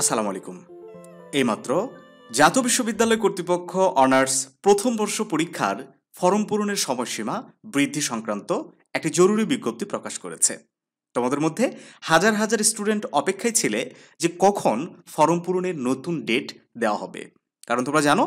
আসসালামু আলাইকুম। এইমাত্র জাতীয় বিশ্ববিদ্যালয় কর্তৃপক্ষ অনার্স প্রথম বর্ষ পরীক্ষার ফরম পূরণের সময়সীমা বৃদ্ধি সংক্রান্ত একটি জরুরি বিজ্ঞপ্তি প্রকাশ করেছে। তোমাদের মধ্যে হাজার হাজার স্টুডেন্ট অপেক্ষায় ছিলে যে কখন ফরম পূরণের নতুন ডেট দেওয়া হবে। কারণ তোমরা জানো,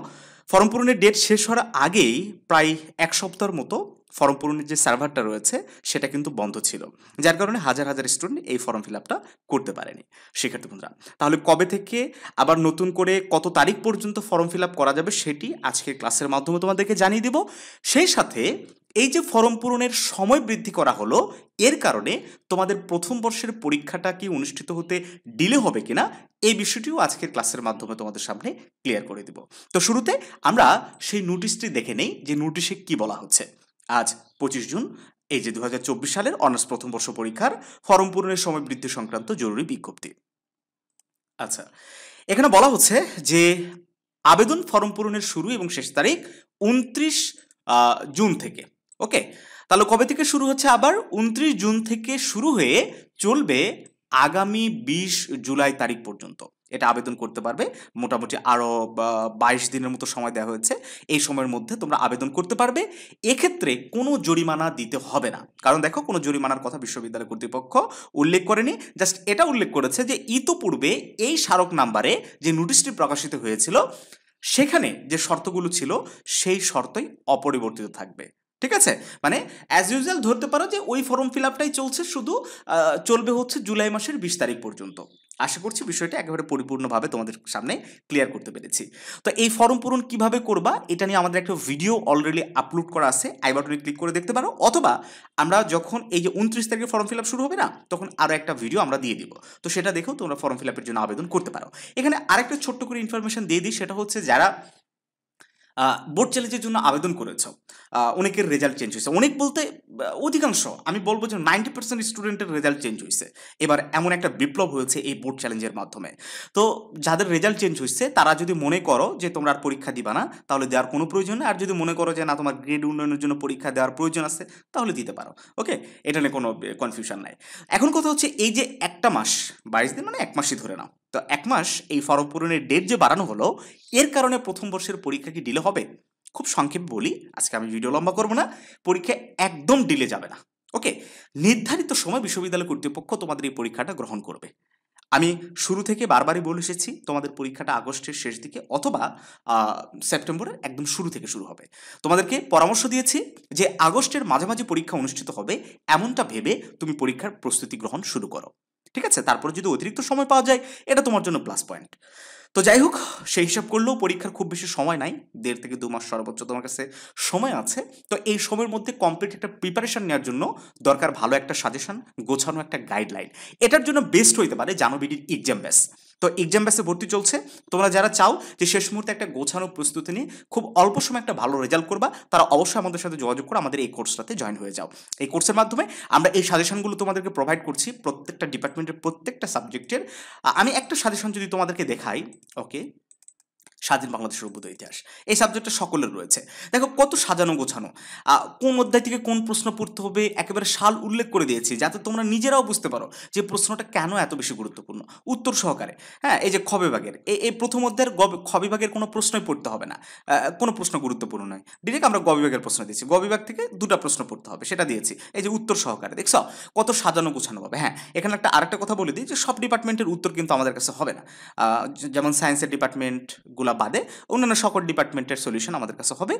ফরম পূরণের ডেট শেষ হওয়ার আগেই প্রায় এক সপ্তাহের মতো ফরম পূরণের যে সার্ভারটা রয়েছে সেটা কিন্তু বন্ধ ছিল, যার কারণে হাজার হাজার স্টুডেন্ট এই ফর্ম ফিল আপটা করতে পারেনি। শিক্ষার্থী বন্ধুরা, তাহলে কবে থেকে আবার নতুন করে কত তারিখ পর্যন্ত ফর্ম ফিল আপ করা যাবে সেটি আজকের ক্লাসের মাধ্যমে তোমাদেরকে জানিয়ে দিব। সেই সাথে এই যে ফর্ম পূরণের সময় বৃদ্ধি করা হলো, এর কারণে তোমাদের প্রথম বর্ষের পরীক্ষাটা কি অনুষ্ঠিত হতে ডিলে হবে কিনা এই বিষয়টিও আজকের ক্লাসের মাধ্যমে তোমাদের সামনে ক্লিয়ার করে দিব। তো শুরুতে আমরা সেই নোটিশটি দেখে নেই যে নোটিশে কি বলা হচ্ছে। আজ 25 জুন, এই যে 2024 সালের অনার্স প্রথম বর্ষ পরীক্ষার ফর্ম পূরণের সময় বৃদ্ধি সংক্রান্ত জরুরি বিজ্ঞপ্তি। আচ্ছা, এখানে বলা হচ্ছে যে আবেদন ফর্ম পূরণের শুরু এবং শেষ তারিখ 29 জুন থেকে। ওকে, তাহলে কবে থেকে শুরু হচ্ছে? আবার 29 জুন থেকে শুরু হয়ে চলবে আগামী 20 জুলাই তারিখ পর্যন্ত। এটা আবেদন করতে পারবে। মোটামুটি আরও 22 দিনের মতো সময় দেওয়া হয়েছে। এই সময়ের মধ্যে তোমরা আবেদন করতে পারবে। এক্ষেত্রে কোনো জরিমানা দিতে হবে না, কারণ দেখো কোনো জরিমানার কথা বিশ্ববিদ্যালয় কর্তৃপক্ষ উল্লেখ করেনি। জাস্ট এটা উল্লেখ করেছে যে ইতোপূর্বে এই স্মারক নাম্বারে যে নোটিশটি প্রকাশিত হয়েছিল সেখানে যে শর্তগুলো ছিল সেই শর্তই অপরিবর্তিত থাকবে। ঠিক আছে, মানে অ্যাজ ইউজুয়াল ধরতে পারো যে ওই ফর্ম ফিল আপটাই চলছে, শুধু চলবে হচ্ছে জুলাই মাসের 20 তারিখ পর্যন্ত। আশা করছি বিষয়টা একেবারে পরিপূর্ণভাবে তোমাদের সামনে ক্লিয়ার করতে পেরেছি। তো এই ফর্ম পূরণ কিভাবে করবা এটা নিয়ে আমাদের একটা ভিডিও অলরেডি আপলোড করা আছে, আই বাটনে ক্লিক করে দেখতে পারো, অথবা আমরা যখন এই যে 29 তারিখে ফর্ম ফিল আপ শুরু হবে না, তখন আরও একটা ভিডিও আমরা দিয়ে দিব। তো সেটা দেখেও তোমরা ফর্ম ফিল আপের জন্য আবেদন করতে পারো। এখানে আরেকটা ছোট্ট করে ইনফরমেশন দিয়ে দিই, সেটা হচ্ছে যারা বোর্ড চ্যালেঞ্জের জন্য আবেদন করেছ, অনেকের রেজাল্ট চেঞ্জ হয়েছে। অনেক বলতে অধিকাংশ, আমি বলবো যে 90% স্টুডেন্টের রেজাল্ট চেঞ্জ হয়েছে। এবার এমন একটা বিপ্লব হয়েছে এই বোর্ড চ্যালেঞ্জের মাধ্যমে। তো যাদের রেজাল্ট চেঞ্জ হয়েছে তারা যদি মনে করো যে তোমরা আর পরীক্ষা দিবা না, তাহলে দেওয়ার কোনো প্রয়োজন নেই। আর যদি মনে করো যে না, তোমার গ্রেড উন্নয়নের জন্য পরীক্ষা দেওয়ার প্রয়োজন আছে, তাহলে দিতে পারো। ওকে, এটা নিয়ে কোনো কনফিউশন নাই। এখন কথা হচ্ছে এই যে একটা মাস, 22 দিন মানে এক মাসই ধরে নাও, তো এক মাস এই ফর্ম পূরণের ডেট যে বাড়ানো হলো, এর কারণে প্রথম বর্ষের পরীক্ষা কি ডিলে হবে? খুব সংক্ষেপে বলি, আজকে আমি ভিডিও লম্বা করবো না, পরীক্ষা একদম ডিলে যাবে না। ওকে, নির্ধারিত সময় বিশ্ববিদ্যালয় কর্তৃপক্ষ তোমাদের এই পরীক্ষাটা গ্রহণ করবে। আমি শুরু থেকে বারবারই বলে এসেছি তোমাদের পরীক্ষাটা আগস্টের শেষ দিকে অথবা সেপ্টেম্বরের একদম শুরু থেকে শুরু হবে। তোমাদেরকে পরামর্শ দিয়েছি যে আগস্টের মাঝামাঝি পরীক্ষা অনুষ্ঠিত হবে এমনটা ভেবে তুমি পরীক্ষার প্রস্তুতি গ্রহণ শুরু করো। ঠিক আছে, তারপরে যদি অতিরিক্ত সময় পাওয়া যায় এটা তোমার জন্য প্লাস পয়েন্ট। তো যাই হোক, সেই হিসাব করলেও পরীক্ষার খুব বেশি সময় নাই, 1.5 থেকে 2 মাস সর্বোচ্চ তোমার কাছে সময় আছে। তো এই সময়ের মধ্যে কমপ্লিট একটা প্রিপারেশন নেওয়ার জন্য দরকার ভালো একটা সাজেশন, গোছানো একটা গাইডলাইন। এটার জন্য বেস্ট হইতে পারে জানোবিডির এক্সাম ব্যাস। তো এক্সাম ব্যাসে ভর্তি চলছে। তোমরা যারা চাও যে শেষ মুহূর্তে একটা গোছানো প্রস্তুতি নিয়ে খুব অল্প সময় একটা ভালো রেজাল্ট করবা, তারা অবশ্যই আমাদের সাথে যোগাযোগ করে আমাদের এই কোর্সটাতে জয়েন হয়ে যাও। এই কোর্সের মাধ্যমে আমরা এই সাজেশনগুলো তোমাদেরকে প্রোভাইড করছি প্রত্যেকটা ডিপার্টমেন্টের প্রত্যেকটা সাবজেক্টের। আমি একটা সাজেশন যদি তোমাদেরকে দেখাই, ওকে, স্বাধীন বাংলাদেশের অভ্যুদয় ইতিহাস, এই সাবজেক্টটা সকলের রয়েছে। দেখো কত সাজানো গোছানো, কোন অধ্যায় থেকে কোন প্রশ্ন পড়তে হবে একেবারে সাল উল্লেখ করে দিয়েছি, যাতে তোমরা নিজেরাও বুঝতে পারো যে প্রশ্নটা কেন এত বেশি গুরুত্বপূর্ণ, উত্তর সহকারে। হ্যাঁ, এই যে খ বিভাগের এই প্রথম অধ্যায়ের খ বিভাগের কোনো প্রশ্নই পড়তে হবে না, কোনো প্রশ্ন গুরুত্বপূর্ণ নয়, ডিরেক্ট আমরা গ বিভাগের প্রশ্ন দিয়েছি। গ বিভাগ থেকে 2টা প্রশ্ন পড়তে হবে, সেটা দিয়েছি। এই যে উত্তর সহকারে, দেখছো কত সাজানো গোছানো হবে। হ্যাঁ, এখানে আরেকটা কথা বলে দিই যে সব ডিপার্টমেন্টের উত্তর কিন্তু আমাদের কাছে হবে না। যেমন সায়েন্সের ডিপার্টমেন্টগুলো বাদে অন্যান্য সকল ডিপার্টমেন্টের সলিউশন আমাদের কাছে হবে,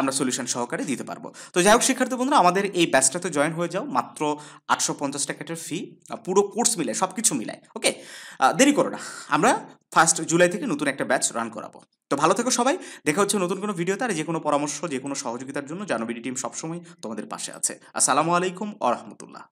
আমরা সলিউশন সহকারে দিতে পারবো। তো যাই হোক শিক্ষার্থী বন্ধুরা, আমাদের এই ব্যাচটাতে জয়েন হয়ে যাও। মাত্র 850 টাকার ফি, পুরো কোর্স মিলায়, সব কিছু মিলায়। ওকে, দেরি করো না, আমরা 1 জুলাই থেকে নতুন একটা ব্যাচ রান করাবো। তো ভালো থেকো সবাই, দেখা হচ্ছে নতুন কোনো ভিডিওতে। আর যে কোনো পরামর্শ, যে কোনো সহযোগিতার জন্য জানোবিডি টিম সবসময় তোমাদের পাশে আছে। আসসালামু আলাইকুম ওয়া রাহমাতুল্লাহ।